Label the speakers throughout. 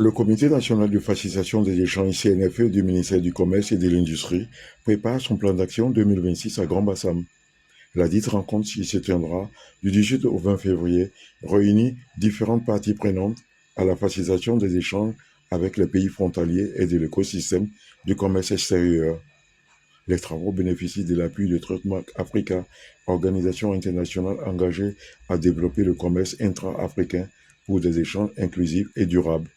Speaker 1: Le Comité national de facilitation des échanges CNFE du ministère du Commerce et de l'Industrie prépare son plan d'action 2026 à Grand-Bassam. La dite rencontre qui se tiendra du 18 au 20 février réunit différentes parties prenantes à la facilitation des échanges avec les pays frontaliers et de l'écosystème du commerce extérieur. Les travaux bénéficient de l'appui de Truckmark Africa, organisation internationale engagée à développer le commerce intra-africain pour des échanges inclusifs et durables.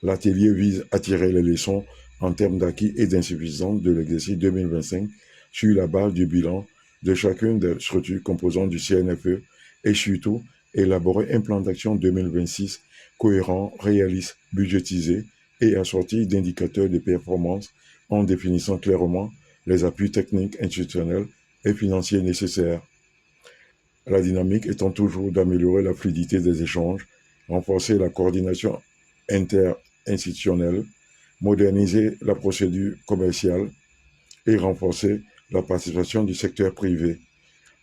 Speaker 1: L'atelier vise à tirer les leçons en termes d'acquis et d'insuffisances de l'exercice 2025 sur la base du bilan de chacune des structures composantes du CNFE et surtout élaborer un plan d'action 2026 cohérent, réaliste, budgétisé et assorti d'indicateurs de performance en définissant clairement les appuis techniques, institutionnels et financiers nécessaires. La dynamique étant toujours d'améliorer la fluidité des échanges, renforcer la coordination interinstitutionnelle, moderniser la procédure commerciale et renforcer la participation du secteur privé.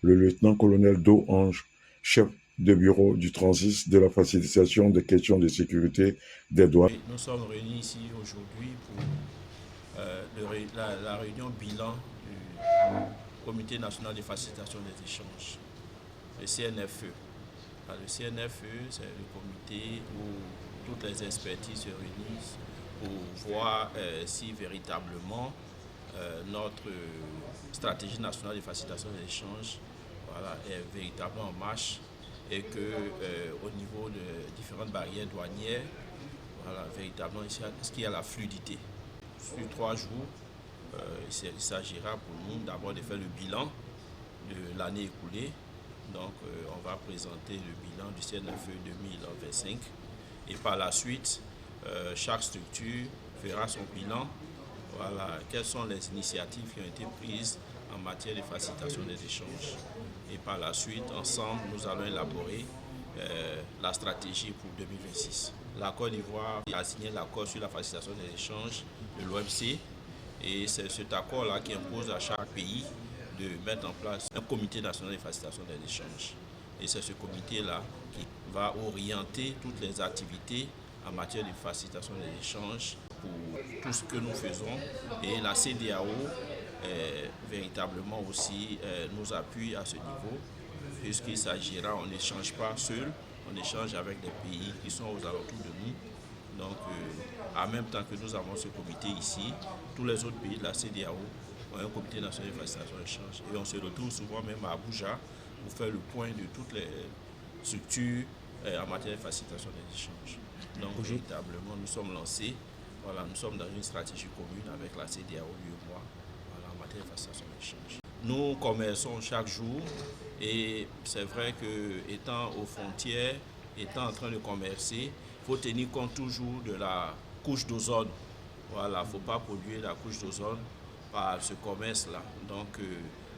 Speaker 1: Le lieutenant-colonel Do Ange, chef de bureau du transit de la facilitation des questions de sécurité des douanes.
Speaker 2: Nous sommes réunis ici aujourd'hui pour la réunion bilan du Comité national de facilitation des échanges, le CNFE. Le CNFE, c'est le comité où toutes les expertises se réunissent pour voir si véritablement notre stratégie nationale de facilitation des échanges est véritablement en marche et que au niveau de différentes barrières douanières, véritablement, est-ce qu'il y a la fluidité. Sur 3 jours, il s'agira pour nous d'abord de faire le bilan de l'année écoulée. Donc, on va présenter le bilan du CNFE 2025 et par la suite, chaque structure fera son bilan. Quelles sont les initiatives qui ont été prises en matière de facilitation des échanges. Et par la suite, ensemble, nous allons élaborer la stratégie pour 2026. La Côte d'Ivoire a signé l'accord sur la facilitation des échanges de l'OMC et c'est cet accord-là qui impose à chaque pays de mettre en place un comité national de facilitation des échanges. Et c'est ce comité-là qui va orienter toutes les activités en matière de facilitation des échanges pour tout ce que nous faisons. Et la CEDEAO véritablement aussi nous appuie à ce niveau, puisqu'il s'agira, on n'échange pas seul, on échange avec des pays qui sont aux alentours de nous. Donc, en même temps que nous avons ce comité ici, tous les autres pays de la CEDEAO ont un comité national de facilitation d'échange. Et on se retrouve souvent même à Abuja pour faire le point de toutes les structures en matière de facilitation des échanges. Donc, véritablement, nous sommes lancés. Nous sommes dans une stratégie commune avec la CEDEAO, lui et moi, en matière de facilitation d'échange. Nous commerçons chaque jour et c'est vrai que étant aux frontières, étant en train de commercer, il faut tenir compte toujours de la couche d'ozone. Il ne faut pas polluer la couche d'ozone par ce commerce-là. Donc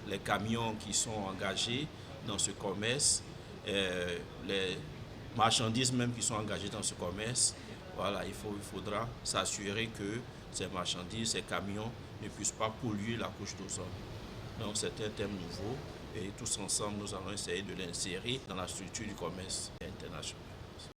Speaker 2: les camions qui sont engagés dans ce commerce, les marchandises même qui sont engagées dans ce commerce, il faudra s'assurer que ces marchandises, ces camions ne puissent pas polluer la couche d'ozone. Donc c'est un thème nouveau et tous ensemble nous allons essayer de l'insérer dans la structure du commerce international.